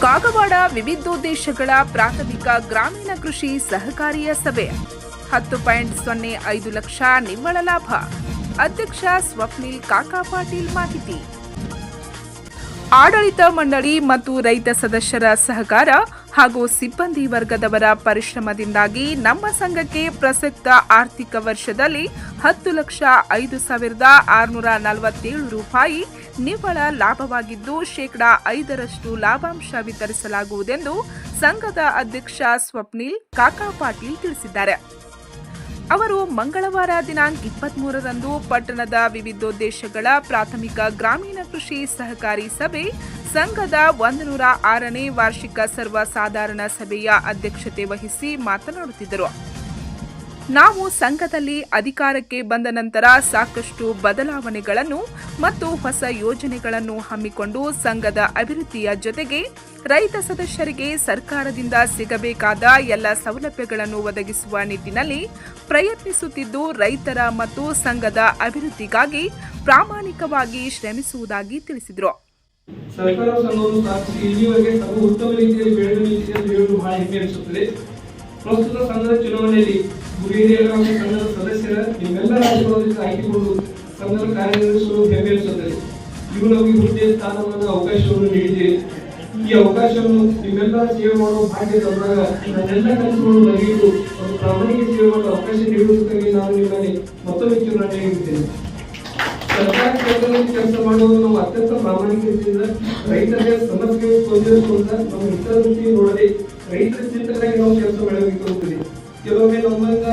ಕಾಗವಾಡ ವಿವಿಧೋದ್ದೇಶಗಳ ಪ್ರಾಥಮಿಕ ಗ್ರಾಮೀಣ ಕೃಷಿ ಸಹಕಾರಿಯ ಸಭೆ 10.05 ಲಕ್ಷ ನಿವ್ವಳ ಲಾಭ. ಅಧ್ಯಕ್ಷ ಸ್ವಪ್ನಿಲ್ ಕಾಕಾ ಪಾಟೀಲ್ ಮಾಹಿತಿ. ಆಡಳಿತ ಮಂಡಳಿ ಮತ್ತು ರೈತ ಸದಸ್ಯರ ಸಹಕಾರ ಹಾಗೂ ಸಿಬ್ಬಂದಿ ವರ್ಗದವರ ಪರಿಶ್ರಮದಿಂದಾಗಿ ನಮ್ಮ ಸಂಘಕ್ಕೆ ಪ್ರಸಕ್ತ ಆರ್ಥಿಕ ವರ್ಷದಲ್ಲಿ 10,05,647 ರೂಪಾಯಿ ನಿವ್ವಳ ಲಾಭವಾಗಿದ್ದು ಶೇಕಡಾ 5% ಲಾಭಾಂಶ ವಿತರಿಸಲಾಗುವುದೆಂದು ಸಂಘದ ಅಧ್ಯಕ್ಷ ಸ್ವಪ್ನಿಲ್ ಕಾಕಾ ಪಾಟೀಲ್ ತಿಳಿಸಿದ್ದಾರೆ. ಅವರು ಮಂಗಳವಾರ ದಿನಾಂಕ 23ರಂದು ಪಟ್ಟಣದ ವಿವಿಧೋದ್ದೇಶಗಳ ಪ್ರಾಥಮಿಕ ಗ್ರಾಮೀಣ ಕೃಷಿ ಸಹಕಾರಿ ಸಭೆ ಸಂಘದ 106ನೇ ವಾರ್ಷಿಕ ಸರ್ವಸಾಧಾರಣ ಸಭೆಯ ಅಧ್ಯಕ್ಷತೆ ವಹಿಸಿ ಮಾತನಾಡುತ್ತಿದ್ದರು. ನಾವು ಸಂಘದಲ್ಲಿ ಅಧಿಕಾರಕ್ಕೆ ಬಂದ ನಂತರ ಸಾಕಷ್ಟು ಬದಲಾವಣೆಗಳನ್ನು ಮತ್ತು ಹೊಸ ಯೋಜನೆಗಳನ್ನು ಹಮ್ಮಿಕೊಂಡು ಸಂಘದ ಅಭಿವೃದ್ಧಿಯ ಜೊತೆಗೆ ರೈತ ಸದಸ್ಯರಿಗೆ ಸರ್ಕಾರದಿಂದ ಸಿಗಬೇಕಾದ ಎಲ್ಲ ಸೌಲಭ್ಯಗಳನ್ನು ಒದಗಿಸುವ ನಿಟ್ಟಿನಲ್ಲಿ ಪ್ರಯತ್ನಿಸುತ್ತಿದ್ದು ರೈತರ ಮತ್ತು ಸಂಘದ ಅಭಿವೃದ್ಧಿಗಾಗಿ ಪ್ರಾಮಾಣಿಕವಾಗಿ ಶ್ರಮಿಸುವುದಾಗಿ ತಿಳಿಸಿದರು. ಸರ್ಕಾರ ಸಂಘವನ್ನು ಸ್ಥಾಪಿಸಿ ಇಲ್ಲಿವರೆಗೆ ಸಭೆ ಉತ್ತಮ ರೀತಿಯಲ್ಲಿ ಬೆಳೆದ ನೀತಿಯನ್ನು ಹೇಳಲು ಬಹಳ ಹೆಮ್ಮೆ ಅನಿಸುತ್ತದೆ. ಪ್ರಸ್ತುತ ಸಂಘದ ಚುನಾವಣೆಯಲ್ಲಿ ಗುರಿಹಿರಿಯರ ಸಂಘದ ಸದಸ್ಯರ ನಿಮ್ಮೆಲ್ಲರ ಆಶೀರ್ವಾದದಿಂದ ಆಯ್ಕೆಗೊಂಡು ಸಂಘದ ಕಾರ್ಯನಿರ್ವಹಿಸಲು ಹೆಮ್ಮೆ ಅನಿಸುತ್ತದೆ. ಇವು ನಮಗೆ ಹುದ್ದೆ ಸ್ಥಾನಮಾನ ಅವಕಾಶವನ್ನು ನೀಡಿದೆ. ಈ ಅವಕಾಶವನ್ನು ನಿಮ್ಮೆಲ್ಲರ ಸೇವೆ ಮಾಡುವ ಭಾಗ್ಯ ತಂದಾಗ ನನ್ನೆಲ್ಲ ಕೆಲಸಗಳನ್ನು ಬಗೆಯಿಟ್ಟು ಒಂದು ಪ್ರಾಮಾಣಿಕ ಸೇವೆ ಮಾಡಲು ಅವಕಾಶ ನೀಡುವುದಕ್ಕಾಗಿ ನಾನು ನಿಮ್ಮಲ್ಲಿ ಮತ್ತೊಮ್ಮೆ ಚುನಾವಣೆ ನೀಡುತ್ತೇನೆ. ಸರ್ಕಾರ ಕ್ಷೇತ್ರದಲ್ಲಿ ಕೆಲಸ ಮಾಡುವುದು ನಾವು ಅತ್ಯಂತ ಪ್ರಾಮಾಣಿಕತೆಯಿಂದ ರೈತರಿಗೆ ಸಮಸ್ಯೆ ಸ್ಪಂದಿಸುವಂತ ನಮ್ಮ ಹಿತ ದೃಷ್ಟಿ ನೋಡದೆ ರೈತರ ಚಿಂತನೆಯಾಗಿ ನಾವು ಕೆಲಸ ಮಾಡಬೇಕಾಗುತ್ತದೆ. ಕೆಲವೊಮ್ಮೆ ನಮ್ಮಿಂದ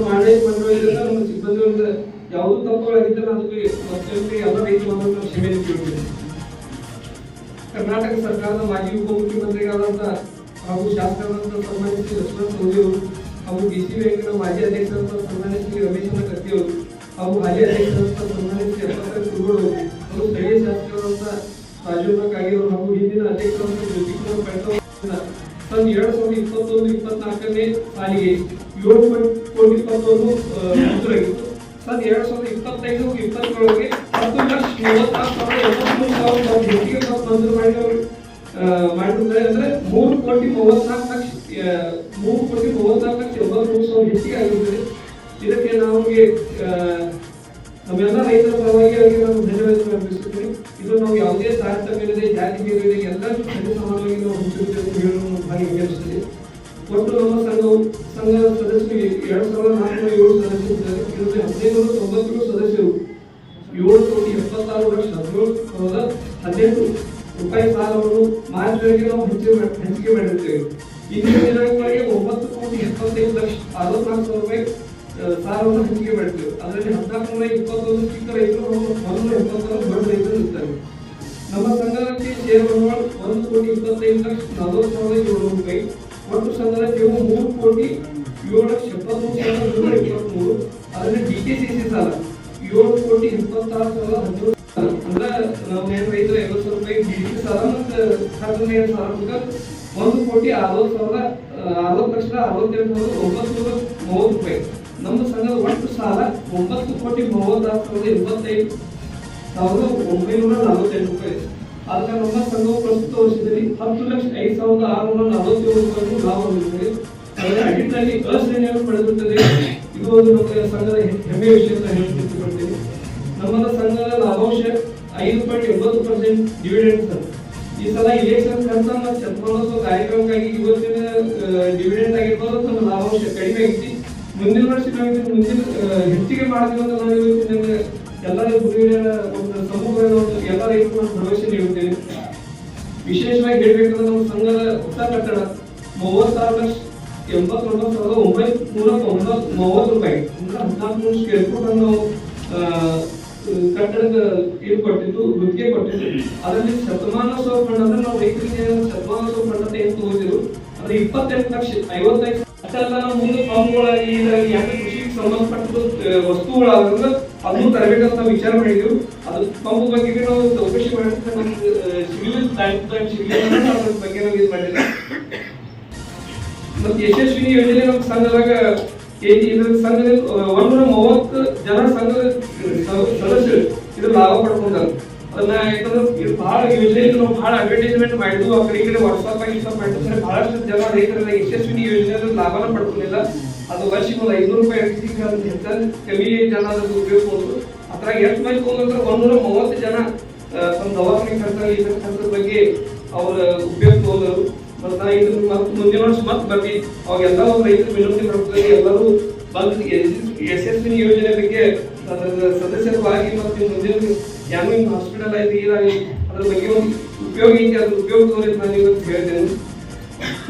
ಮಾಡೇ ಬಂದಿರೋದ್ರಿಂದ ನಮ್ಮ ಸಿಬ್ಬಂದಿಗಳಿಂದ ಯಾವುದೂ ತಪ್ಪುಗಳಾಗಿದ್ದರೆ ಅದಕ್ಕೆ ಮತ್ತೊಮ್ಮೆ ಎಲ್ಲ ರೈತ ಬಂಧುಗಳು ಕ್ಷಮೆ ಕೇಳುತ್ತೇವೆ. ಕರ್ನಾಟಕ ಸರ್ಕಾರದ ಮಾಜಿ ಉಪಮುಖ್ಯಮಂತ್ರಿಗಳಾದಂಥ ಹಾಗೂ ಶಾಸಕರಾದಂಥ ಸನ್ಮಾನ್ಯ ಶ್ರೀ ಲಕ್ಷ್ಮಣ ಸವದಿ ಅವರು ಹಾಗೂ ಡಿಸಿ ಬ್ಯಾಂಕಿನ ಮಾಜಿ ಅಧ್ಯಕ್ಷರಾದಂಥ ಸನ್ಮಾನ್ಯ ಶ್ರೀ ರಮೇಶ್ ಕತ್ತಿ ಅವರು ಹಾಗೂ ಹಾಲಿ ಅಧ್ಯಕ್ಷರಾದಂಥ ಸನ್ಮಾನ್ಯ ಶ್ರೀ ಅಪ್ಪತ್ತರ್ ಕುರುಗೋಡು ಅವರು ಸ್ಥಳೀಯ ಶಾಸಕರಾದಂಥ ರಾಜೇಂದ್ರ ಕಾಗೆ ಅವರು ಹಾಗೂ ಹಿಂದಿನ ಅಧ್ಯಕ್ಷರಾದಂಥ ಜ್ಯೋತಿಕುಮಾರ್ ಪೆಟ್ಟೋ ಸನ್ 2021-24ನೇ ಸಾಲಿಗೆ 7 ಕೋಟಿ ಪತ್ರವನ್ನು ಮಂಜೂರಾಗಿತ್ತು. ಸನ್ 2025-27ಗೆ 10,34,83,000 ಹೆಚ್ಚಿಗೆ ಮಂಜೂರು ಮಾಡಿರುತ್ತಾರೆ. ಅಂದ್ರೆ 3,34,83,000 ಹೆಚ್ಚಿಗೆ ಆಗಿರುತ್ತದೆ. ಇದಕ್ಕೆ ನಮಗೆ ನಮ್ಮೆಲ್ಲ ರೈತರ ಪರವಾಗಿ ನಾವು ಧನ್ಯವಾದ ಅರ್ಪಿಸುತ್ತೇವೆ. ಇದು ನಾವು ಯಾವುದೇ ತಾರತಮ್ಯವಿಲ್ಲದೆ ಜಾತಿ ಬೇರೆ ಎಲ್ಲರೂ ಸಮಾನವಾಗಿ ನಾವು ಹಂಚಿರುತ್ತೇವೆ ಹೇಳಲು ಭಾರಿ ವಿಚಾರಿಸುತ್ತದೆ. ಒಟ್ಟು ನಮ್ಮ ಸಂಘದ ಸದಸ್ಯರು 2,407 ಸದಸ್ಯರಿದ್ದಾರೆ. ಇದರಲ್ಲಿ 1590 ಸದಸ್ಯರು 7,76,17,018 ರೂಪಾಯಿ ಸಾಲವನ್ನು ಮಾರ್ಚ್ವರೆಗೆ ನಾವು ಹಂಚಿಕೆ ಮಾಡಿರುತ್ತೇವೆ. ಇಂದಿನ ದಿನಾಂಕವರೆಗೆ 9,75,64,000 ರೂಪಾಯಿ ಸಾಲವನ್ನು ಹಂಚಿಕೆ ಮಾಡಿದ್ದೇವೆ. ಅದರಲ್ಲಿ 1421 ಚಿಕ್ಕ ರೈತರು ಹಾಗೂ 176 ದೊಡ್ಡ ರೈತರು ಇರ್ತಾರೆ. ನಮ್ಮ ಸಂಘಕ್ಕೆ ಷೇರು ಬಂಡವಾಳ 1,25,40,700 ರೂಪಾಯಿ. ಒಟ್ಟು ಸಂಘದ ಠೇವು 3,07,73,123. ಅದರಲ್ಲಿ ಡಿಕೆಸಿಸಿ ಸಾಲ 7,26,17,000 ಅಂದ್ರೆ ನಾವು ರೈತರ 50,000 ರೂಪಾಯಿ ಡಿಕೆ ಸಾಲ ಮತ್ತು ಖಾತೆ ಸಾಲ 1,60,68,930 ರೂಪಾಯಿ. ನಮ್ಮ ಸಂಘದ ಒಟ್ಟು ಸಾಲ 9,36,85,948 ರೂಪಾಯಿ. ಆದ್ರೆ ನಮ್ಮ ಸಂಘವು ಪ್ರಸ್ತುತ ವರ್ಷದಲ್ಲಿ 10,05,647 ರೂಪಾಯಿ ಲಾಭ ಹೊಂದಿದೆ. ಅದರ ಅಡಿಟ್ನಲ್ಲಿ ಅಶ್ರೇಣಿಯನ್ನು ಪಡೆದಿರುತ್ತದೆ. ಇದು ಒಂದು ನಮ್ಮ ಸಂಘದ ಹೆಮ್ಮೆಯ ವಿಷಯ ಅಂತ ಹೇಳಿಕೊಳ್ತೇನೆ. ನಮ್ಮ ಸಂಘದ ಲಾಭಾಂಶ 5.80% ಡಿವಿಡೆಂಡ್. ಈ ಸಲ ಇಲೆಕ್ಷನ್ ಖರ್ಚು ಮತ್ತು ಶತಮಾನೋತ್ಸವ ಕಾರ್ಯಕ್ರಮಕ್ಕಾಗಿ ಇವತ್ತಿನ ಡಿವಿಡೆಂಡ್ ಆಗಿರ್ಬೋದು ನಮ್ಮ ಲಾಭಾಂಶ ಕಡಿಮೆ ಆಗಿತ್ತು. ಮುಂದಿನ ವರ್ಷ ನಾವು ಹೆಚ್ಚಿಗೆ ಮಾಡ್ತೀವಿ ಅಂತ ನಾವು ಇವತ್ತಿನ ಎಲ್ಲರ ಗುರಿಗಳ ಒಂದು ಸಮೂಹಗಳ ಎಲ್ಲ ರೈತರು ಭರವಸೆ ನೀಡುತ್ತೇವೆ. ವಿಶೇಷವಾಗಿ ಹೇಳಬೇಕಂದ್ರೆ ನಮ್ಮ ಸಂಘದ ಹೊಸ ಕಟ್ಟಡ 36,89,930 ರೂಪಾಯಿ ಅಂದ್ರೆ 14 ಸ್ಕ್ವೇರ್ ಫುಟ್ ಅನ್ನು ಕಟ್ಟಡದ ಕೊಟ್ಟಿದ್ದು ಗುತ್ತಿಗೆ ಕೊಟ್ಟಿದ್ದು. ಅದರಲ್ಲಿ ಶತಮಾನೋತ್ಸವ ಫಂಡ್ ಅಂದ್ರೆ ನಾವು ರೈತರಿಗೆ ಶತಮಾನೋತ್ಸವ ಫಂಡ್ ಅಂತ ಏನು ತಗೋದಿರು ಅಂದ್ರೆ 28,55,000 ಅಷ್ಟೆಲ್ಲ ನಾವು ಮುಂದೆ ಪಂಪ್ಗಳಾಗಿ ಯಾಕೆ ಕೃಷಿಗೆ ಸಂಬಂಧಪಟ್ಟು ವಸ್ತುಗಳಾದ್ರೆ ಅದನ್ನು ತರಬೇಕಂತ ವಿಚಾರ ಮಾಡಿದೆವು. ಅದು ಪಂಪ್ ಬಗ್ಗೆ ನಾವು ಚೌಕಶಿ ಮಾಡಿದ್ರೆ ನಮ್ಗೆ ಸಿಗಲಿಲ್ಲ ಅದ್ರ ಬಗ್ಗೆ ನಾವು ಇದು ಮಾಡಿಲ್ಲ. ಮತ್ತು ಯಶಸ್ವಿನಿ ಯೋಜನೆ ನಮ್ಮ ಸಂಘದಾಗ ಸಂಘದಲ್ಲಿ 130 ಜನ ಸಂಘದ ಸದಸ್ಯರು ಇದ್ರ ಲಾಭ ಪಡ್ಕೊಂಡಾರ. ಅದನ್ನ ಯಾಕಂದ್ರೆ ಇದು ಬಹಳ ಯೋಜನೆ ನಾವು ಬಹಳ ಅಡ್ವರ್ಟೈಸ್ಮೆಂಟ್ ಮಾಡಿದ್ವು, ಆ ಕಡೆ ಈ ಕಡೆ ವಾಟ್ಸ್ಆಪ್ ಮಾಡಿದ್ರೆ ಬಹಳಷ್ಟು ಜನ ರೈತರೆಲ್ಲ ಯಶಸ್ವಿನಿ ಯೋಜನೆ ಲಾಭನ ಪಡ್ಕೊಂಡಿಲ್ಲ. ಅದು ವರ್ಷಕ್ಕೆ ಒಂದು 500 ರೂಪಾಯಿ ಇರ್ತಿತ್ತು, ಅದು ಹೆಚ್ಚಾಗಿ ಕಮ್ಮಿ ಜನ ಅದನ್ನು ಉಪಯೋಗಿಸ್ಬೋದು. ಅದ್ರಾಗ ಎಷ್ಟು ಮಂದಿ ತೊಗೊಂಡ್ರೆ 130 ಜನ ತಮ್ಮ ದವಾಖಾನೆ ಖರ್ಚು ಇದರ ಖರ್ಚದ ಬಗ್ಗೆ ಅವ್ರ ಉಪಯೋಗ ತೊಗೊಂಡರು. ಮತ್ತು ಇದು ಮತ್ತು ಮುಂದಿನ ವರ್ಷ ಮತ್ತೆ ಬರ್ತಿ ಅವಾಗೆಲ್ಲ ರೈತರು ವಿನಂತಿ ಮಾಡ್ತಾರೆ, ಎಲ್ಲರೂ ಬಂದು ಯಶಸ್ವಿನಿ ಯೋಜನೆ ಬಗ್ಗೆ ಸದಸ್ಯರವಾಗಿ ಮತ್ತು ಮುಂದಿನ ಯಾವ ಹಿಂಗೆ ಹಾಸ್ಪಿಟಲ್ ಆಯ್ತು ಇದಾಗಿ ಅದ್ರ ಬಗ್ಗೆ ಒಂದು ಉಪಯೋಗ ಐತಿ, ಅದ್ರ ಉಪಯೋಗ ತೋರಿ ನಾನು ಇವತ್ತು ಹೇಳ್ತೇನೆ.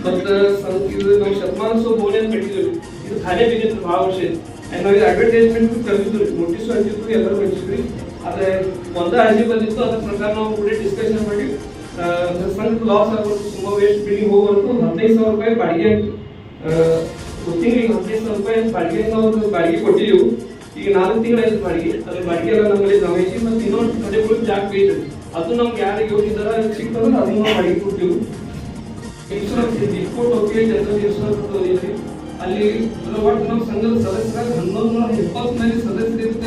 ಮತ್ತು ಇದು ನಾವು ಶತಮಾನೋತ್ಸವ ಭವನ ಕಟ್ಟಿದ್ವಿ, ಇದು ಖಾಲಿ ಬಿದ್ದಿತ್ತು ಭಾಳ ವರ್ಷ. ನಾವು ಇದು ಅಡ್ವರ್ಟೈಸ್ಮೆಂಟ್ ಕರೆದಿದ್ವಿ, ನೋಟಿಸ್ ಹಂಚಿದ್ವಿ, ಎಲ್ಲರೂ ಹಂಚಿದ್ವಿ. ಅದೇ ಒಂದೇ ಅರ್ಜಿ ಬಂದಿತ್ತು, ಅದ್ರ ಪ್ರಕಾರ ನಾವು ಕೂಡ ಡಿಸ್ಕಷನ್ ಮಾಡಿ ಸಂಘ ಲಾಸ್ ಆಗೋದು ತುಂಬ ವೇಸ್ಟ್ ಬಿಲ್ಡಿಂಗ್ ಹೋಗೋದು 15,000 ರೂಪಾಯಿ ಬಾಡಿಗೆ ತಿಂಗಳಿಗೆ 15,000 ರೂಪಾಯಿ ಬಾಡಿಗೆ ನಾವು ಬಾಡಿಗೆ ಕೊಟ್ಟಿದ್ದೆವು. ಈಗ 4 ತಿಂಗಳಾಯ್ತು ಬಾಡಿಗೆ. ಅದ್ರ ಬಾಡಿಗೆ ಎಲ್ಲ ನಮ್ಮಲ್ಲಿ ಜಮಾಯಿಸಿ ಮತ್ತು ಇನ್ನೊಂದು ಕಡೆಗಳು ಜಾಗ ಬೇಕು, ಅದು ನಮ್ಗೆ ಯಾರಿಗೆ ಯೋಗಿದಾರ ಸಿಗ್ತದೆ ಅದನ್ನು ನಾವು ಬಾಡಿಗೆ ಕೊಡ್ತೀವಿ. ಇನ್ಶೂರೆನ್ಸ್ ರಿಪೋರ್ಟ್ ಹೋಗಿ ಜನರಲ್ ಇನ್ಶೂರೆನ್ಸ್ ತೋರಿದ್ರಿ, ಅಲ್ಲಿ ಒಟ್ಟು ನಮ್ಮ ಸಂಘದ ಸದಸ್ಯರಾಗ 1170 ಮಂದಿ ಸದಸ್ಯರಿಂದ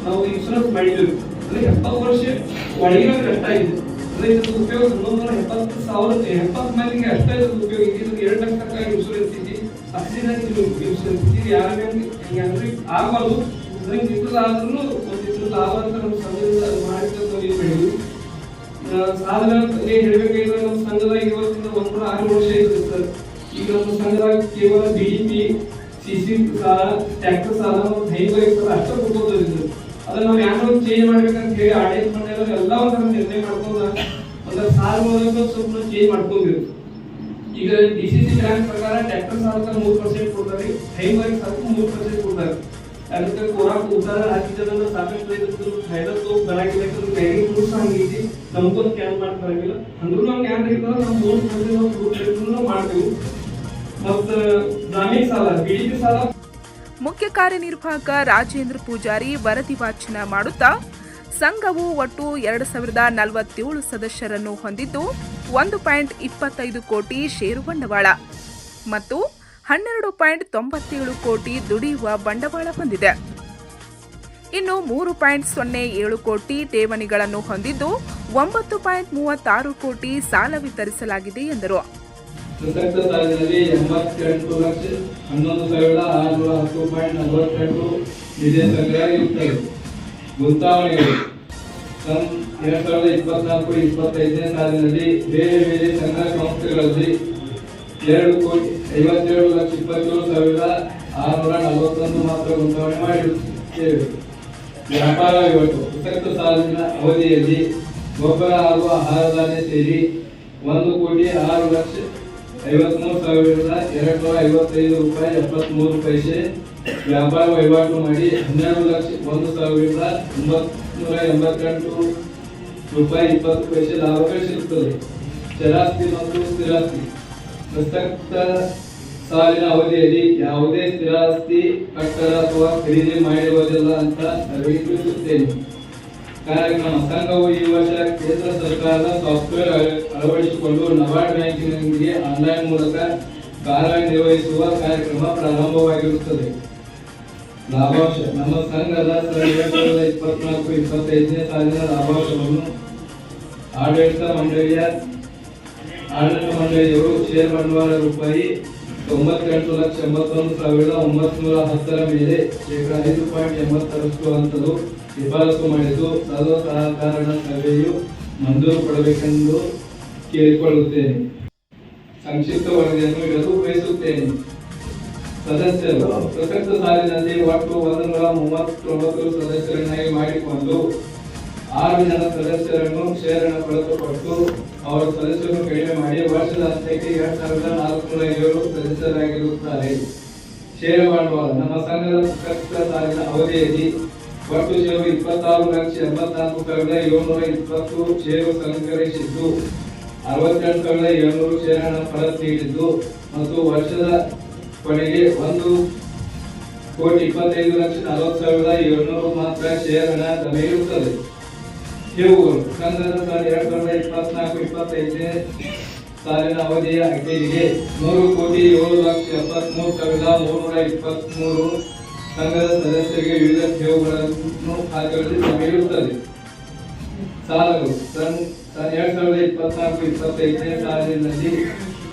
ನಾವು ಇನ್ಶೂರೆನ್ಸ್ ಮಾಡಿದ್ವಿ. ಅಂದ್ರೆ 70 ವರ್ಷ ಒಳಗಿನ ಕಷ್ಟ ಆಗಿದೆ. ಅಂದ್ರೆ ಇದ್ರ ಉಪಯೋಗ 1170,000 ಮಂದಿಗೆ ಅಷ್ಟೇ ಇದ್ರ ಉಪಯೋಗ ಇದೆ. ಇದು 2 ಲಕ್ಷ ತನಕ ಇನ್ಶೂರೆನ್ಸ್ ಇದೆ, ಆಕ್ಸಿಡೆಂಟ್ ಇನ್ಶೂರೆನ್ಸ್ ಇದೆ. ಯಾರಿಗೆ ಆಗಬಾರ್ದು, ಅದ್ರಿಂದ ಇದ್ರದಾದ್ರೂ ಒಂದು ಇದ್ರ ಲಾಭ ಅಂತ ನಮ್ಮ ಸಂಘದಿಂದ ಮಾಡಿಕೊಂಡು ಬೆಳೆದು ಸಾಧನ ಹೇಳ್ಬೇಕಾದ್ರೆ ನಮ್ಮ ಸಂಘದಾಗ ಇವತ್ತಿಂದ 106 ವರ್ಷ ಇದೆ ಸರ್. ಈಗ ನಮ್ಮ ಸಂಘದಾಗ ಕೇವಲ BDP, CC ಸಾಲ, ಟ್ರ್ಯಾಕ್ಟರ್ ಸಾಲ ಮತ್ತು ಹೈಬೈಕ್ ಸಾಲ ಅಷ್ಟೇ ಕೊಡ್ಬೋದಿದ್ರು. ಅದನ್ನ ನಾವು ಯಾರು ಚೇಂಜ್ ಮಾಡ್ಬೇಕಂತ ಹೇಳಿ ಆಡಳಿತ ಮಂಡಳಿ ಎಲ್ಲ ಒಂಥರ ನಿರ್ಣಯ ಮಾಡ್ಕೊಂಡು ಒಂದರ ಸಾಲ ಮೂಲಕ ಸ್ವಲ್ಪ ಚೇಂಜ್ ಮಾಡ್ಕೊಂಡಿರು. ಈಗ DCC ಬ್ಯಾಂಕ್ ಪ್ರಕಾರ ಟ್ರ್ಯಾಕ್ಟರ್ ಸಾಲಕ್ಕೆ 3% ಕೊಡ್ತಾರೆ, ಹೈಬೈಕ್ ಸಾಲಕ್ಕೆ 3% ಕೊಡ್ತಾರೆ. ಅದಕ್ಕೆ ಕೋರಾಕ್ ಉದಾಹರಣೆ ಹಾಕಿದ್ರೆ ಸಾಕಷ್ಟು ರೈತರು ಫೈದಾ ಬರಾಗಿಲ್ಲ, ಬ್ಯಾಂಕಿಂಗ್ ರೂಲ್ಸ್ ಹಂಗೈತಿ, ನಮ್ಗೊಂದು ಕ್ಯಾನ್ ಮಾಡಿ ಬರಂಗಿಲ್ಲ. ಅಂದ್ರೂ ನಾವು ಕ್ಯಾನ್ ಇರ್ತದೆ, ನಾವು 3% ನಾವು ಮಾಡ್ತೀವಿ. ಮತ್ತು ಗ್ರಾಮೀಣ ಸಾಲ, BDP ಸಾಲ. ಮುಖ್ಯ ಕಾರ್ಯನಿರ್ವಾಹಕ ರಾಜೇಂದ್ರ ಪೂಜಾರಿ ವರದಿ ವಾಚನ ಮಾಡುತ್ತಾ, ಸಂಘವು ಒಟ್ಟು 2047 ಸದಸ್ಯರನ್ನು ಹೊಂದಿದ್ದು 1.25 ಕೋಟಿ ಷೇರು ಬಂಡವಾಳ ಮತ್ತು 12.97 ಕೋಟಿ ದುಡಿಯುವ ಬಂಡವಾಳ ಹೊಂದಿದೆ. ಇನ್ನು 3.07 ಕೋಟಿ ಠೇವಣಿಗಳನ್ನು ಹೊಂದಿದ್ದು 9.36 ಕೋಟಿ ಸಾಲ ವಿತರಿಸಲಾಗಿದೆ ಎಂದರು. ಪ್ರಸಕ್ತ ಸಾಲಿನಲ್ಲಿ 88,11,610.42 ನಿಧಿ ಸಂಗ್ರಹ ಇರುತ್ತದೆ. ಗುಂತಾವಣೆಗಳು 2024-25 ಸಾಲಿನಲ್ಲಿ ಬೇರೆ ಬೇರೆ ಸಂಘ ಸಂಸ್ಥೆಗಳಲ್ಲಿ 2,57,27,641 ಮಾತ್ರ ಗುಂತಾವಣೆ ಮಾಡಿರುತ್ತೇವೆ. ವ್ಯಾಪಾರ ವಹಿವಾಟು ಪ್ರಸಕ್ತ ಸಾಲಿನ ಅವಧಿಯಲ್ಲಿ ಗೊಬ್ಬರ ಹಾಗೂ ಆಹಾರ ಧಾನ್ಯ ಸೇರಿ 1,53,255.73 ರೂಪಾಯಿ ವ್ಯಾಪಾರ ವಹಿವಾಟು ಮಾಡಿ 12,01,988 ರೂಪಾಯಿ 20 ಲಾಭ ಗಳಿಸಿರುತ್ತದೆ. ಚರಾಸ್ತಿ ಮತ್ತು ಸ್ಥಿರಾಸ್ತಿ ಪ್ರಸಕ್ತ ಸಾಲಿನ ಅವಧಿಯಲ್ಲಿ ಯಾವುದೇ ಸ್ಥಿರಾಸ್ತಿ ಕಟ್ಟಡ ಅಥವಾ ಖರೀದಿ ಮಾಡಿರುವುದಿಲ್ಲ ಅಂತ ತಿಳಿಸುತ್ತೇನೆ. ಕಾರ್ಯಕ್ರಮ ಸಂಘವು ಈ ವರ್ಷ ಕೇಂದ್ರ ಸರ್ಕಾರದ ಸಾಫ್ಟ್ವೇರ್ ಅಳವಡಿಸಿಕೊಂಡು ನಬಾರ್ಡ್ ಬ್ಯಾಂಕಿನೊಂದಿಗೆ ಆನ್ಲೈನ್ ಮೂಲಕ ಕಾರ್ಯನಿರ್ವಹಿಸುವ ಕಾರ್ಯಕ್ರಮ ಪ್ರಾರಂಭವಾಗಿರುತ್ತದೆ. ಲಾಭಾಂಶ ನಮ್ಮ ಸಂಘದ 2024-25 ಸಾಲಿನ ಲಾಭಾಂಶವನ್ನು ಆಡಳಿತ ಮಂಡಳಿಯವರು ಷೇರು ಬಂಡವಾಳ ರೂಪಾಯಿ 98,81,910 ಮೇಲೆ ಶೇಕಡಾ 5.80% ಹಂತಲು ಶಿಫಾರಸು ಮಾಡಿದ್ದು ಸರ್ವಸಾಧಾರಣ ಸಭೆಯು ಮಂಜೂರು ಕೊಡಬೇಕೆಂದು ಕೇಳಿಕೊಳ್ಳುತ್ತೇನೆ. ಸಂಕ್ಷಿಪ್ತ ವರದಿಯನ್ನು ಇಡಲು ಬಯಸುತ್ತೇನೆ. ಸದಸ್ಯರು ಪ್ರಸಕ್ತ ಸಾಲಿನಲ್ಲಿ ಒಟ್ಟು 139 ಸದಸ್ಯರನ್ನಾಗಿ ಮಾಡಿಕೊಂಡು 6 ಜನ ಸದಸ್ಯರನ್ನು ಷೇರಣ ಬಳಸಲ್ಪಟ್ಟು ಅವರ ಸದಸ್ಯರನ್ನು ಕಡಿಮೆ ಮಾಡಿ ವರ್ಷದ ಅಂತ್ಯಕ್ಕೆ 2,407 ಸದಸ್ಯರಾಗಿರುತ್ತಾರೆ. ಷೇರು ಬಂಡವಾಳ ನಮ್ಮ ಸಂಘದ ಪ್ರಸಕ್ತ ಸಾಲಿನ ಅವಧಿಯಲ್ಲಿ ಒಟ್ಟು ಷೇರು 26,84,720 ಷೇರು ಸಂಗ್ರಹಿಸಿದ್ದು 62,700 ಷೇರಣ ಫಲ ನೀಡಿದ್ದು ಮತ್ತು ವರ್ಷದ ಕೊನೆಗೆ 1,25,40,700 ಮಾತ್ರ ಷೇರಣ ದೊರೆಯುತ್ತದೆ. ಇವುಗಳು ಸಂಘದ 2024-25 ಸಾಲಿನ ಅವಧಿಯ ಅಖೀರಿಗೆ 3,7,73,323 ಸಂಘದ ಸದಸ್ಯರಿಗೆ ವಿವಿಧ ಠೇವುಗಳನ್ನು ಖಾತೆಗಳಲ್ಲಿ ಜಮೆಯಿರುತ್ತದೆ. ಸಾಲಗಳು ಸನ್ 2024-25ನೇ ಸಾಲಿನಲ್ಲಿ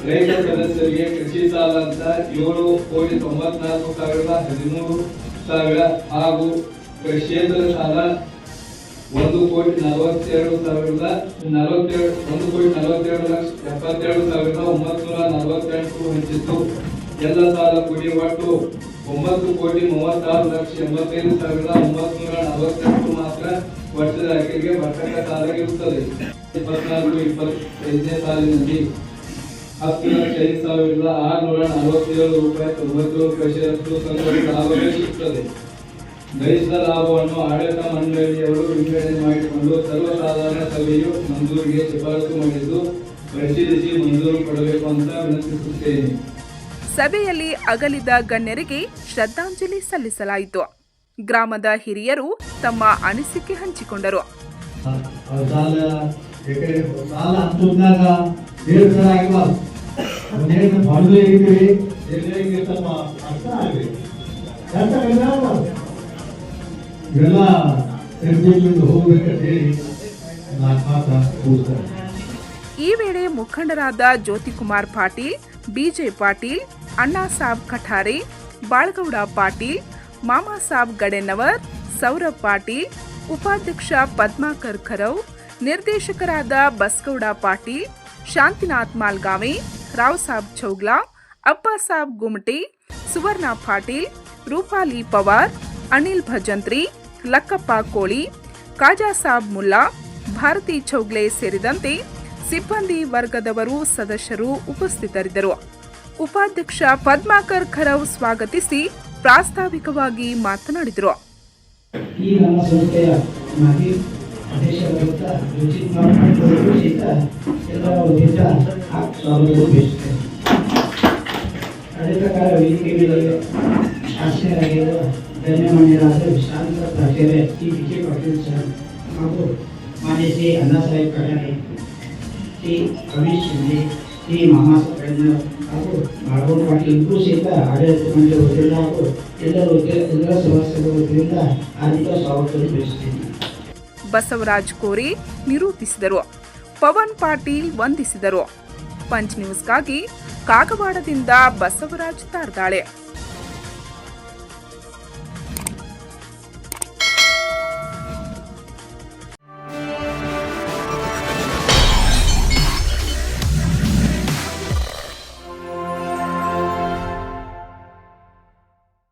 ರೈತ ಸದಸ್ಯರಿಗೆ ಕೃಷಿ ಸಾಲ ಅಂತ 7,94,13,000 ಹಾಗೂ ಕ್ಷೇತ್ರ ಸಾಲ 1,42,72,948 ಹಂಚಿತ್ತು. ಎಲ್ಲ ಸಾಲ ಕೂಡಿ ಒಟ್ಟು 9,36,85,948 ಮಾತ್ರ ವರ್ಷದ ಆಕೆಗೆ ಬರ್ತಕ್ಕ ಸಾಲ ಇರುತ್ತದೆ. 24-25ನೇ ಸಾಲಿನಲ್ಲಿ 10,05,647 ರೂಪಾಯಿ 97 ಪೈಸೆಯಷ್ಟು ಸಂಘದ ಲಾಭ ಗಳಿಸುತ್ತದೆ. ಗರಿಷ್ಠ ಲಾಭವನ್ನು ಆಡಳಿತ ಮಂಡಳಿಯವರು ವಿಂಗಡಣೆ ಮಾಡಿಕೊಂಡು ಸರ್ವಸಾಧಾರಣ ಸಭೆಯು ಮಂಜೂರಿಗೆ ಶಿಫಾರಸು ಮಾಡಿದ್ದು ಪರಿಶೀಲಿಸಿ ಮಂಜೂರು ಕೊಡಬೇಕು ಅಂತ ವಿನಂತಿಸುತ್ತೇನೆ. ಸಭೆಯಲ್ಲಿ ಅಗಲಿದ ಗಣ್ಯರಿಗೆ ಶ್ರದ್ಧಾಂಜಲಿ ಸಲ್ಲಿಸಲಾಯಿತು. ಗ್ರಾಮದ ಹಿರಿಯರು ತಮ್ಮ ಅನಿಸಿಕೆ ಹಂಚಿಕೊಂಡರು. ಈ ವೇಳೆ ಮುಖಂಡರಾದ ಜ್ಯೋತಿಕುಮಾರ್ ಪಾಟೀಲ್, ಬಿಜೆ ಪಾಟೀಲ್, ಅಣ್ಣಾ ಸಾಬ್ ಕಠಾರೆ, ಬಾಳಗೌಡ ಪಾಟೀಲ್, ಮಾಮಾ ಸಾಬ್ ಗಡೆನ್ನವರ್, ಸೌರಭ್ ಪಾಟೀಲ್, ಉಪಾಧ್ಯಕ್ಷ ಪದ್ಮಾಕರ್ ಖರವ್, ನಿರ್ದೇಶಕರಾದ ಬಸ್ಗೌಡ ಪಾಟೀಲ್, ಶಾಂತಿನಾಥ್ ಮಾಲ್ಗಾವೆ, ರಾವ್ ಸಾಬ್ ಚೌಗ್ಲಾ, ಅಪ್ಪ ಸಾಬ್ ಗುಮಟೆ, ಸುವರ್ಣ ಪಾಟೀಲ್, ರೂಪಾಲಿ ಪವಾರ್, ಅನಿಲ್ ಭಜಂತ್ರಿ, ಲಕ್ಕಪ್ಪ ಕೋಳಿ, ಕಾಜಾ ಸಾಬ್ ಮುಲ್ಲಾ, ಭಾರತಿ ಚೌಗ್ಲೆ ಸೇರಿದಂತೆ ಸಿಬ್ಬಂದಿ ವರ್ಗದವರು ಸದಸ್ಯರು ಉಪಸ್ಥಿತರಿದ್ದರು. ಉಪಾಧ್ಯಕ್ಷ ಪದ್ಮಾಕರ್ ಖರವ್ ಸ್ವಾಗತಿಸಿ ಪ್ರಾಸ್ತಾವಿಕವಾಗಿ ಮಾತನಾಡಿದರು. ಈ ನಮ್ಮ ಸಂಸ್ಥೆಯ ಮಾಜಿ ಅಧ್ಯಕ್ಷರಾದ ಜ್ಯೋತಿಕುಮಾರ್ ಎಲ್ಲರ ವತಿಯಿಂದ ಸ್ವಾಗತ ಬಯಸುತ್ತೇನೆ. ಅದೇ ಪ್ರಕಾರ ವೇದಿಕೆ ಮೇಲೆ ಶಾಸಕರಾಗಿರುವ ಗಣ್ಯಮಾನ್ಯರಾದ ವಿಶ್ರಾಂತ ಪ್ರಾಚಾರ್ಯ ಶ್ರೀ ವಿಜಯ ಪಾಟೀಲ್ ಸರ್ ಹಾಗೂ ಮಾನ್ಯ ಶ್ರೀ ಅಣ್ಣಾ ಸಾಹೇಬ್ ಕಠಾರೆ, ಶ್ರೀ ರಮೇಶ್ ಶಿಂದೆ, ಶ್ರೀ ಮಾಮಾ ಸಾಬ್ ಹಾಗೂ ಬಾಳಗೌಡ ಪಾಟೀಲ್ ಇಬ್ಬರೂ ಸಹಿತ ಆಡಳಿತ ಮಂಡಳಿ ವತಿಯಿಂದ ಹಾಗೂ ಎಲ್ಲ ಸದಸ್ಯರ ವತಿಯಿಂದ ಹಾರ್ದಿಕ ಸ್ವಾಗತವನ್ನು ಬಯಸುತ್ತೇನೆ. ಬಸವರಾಜ್ ಕೋರೆ ನಿರೂಪಿಸಿದರು. ಪವನ್ ಪಾಟೀಲ್ ವಂದಿಸಿದರು. ಪಂಚ್ ನ್ಯೂಸ್ಗಾಗಿ ಕಾಗವಾಡದಿಂದ ಬಸವರಾಜ್ ತಾರ್ದಾಳೆ.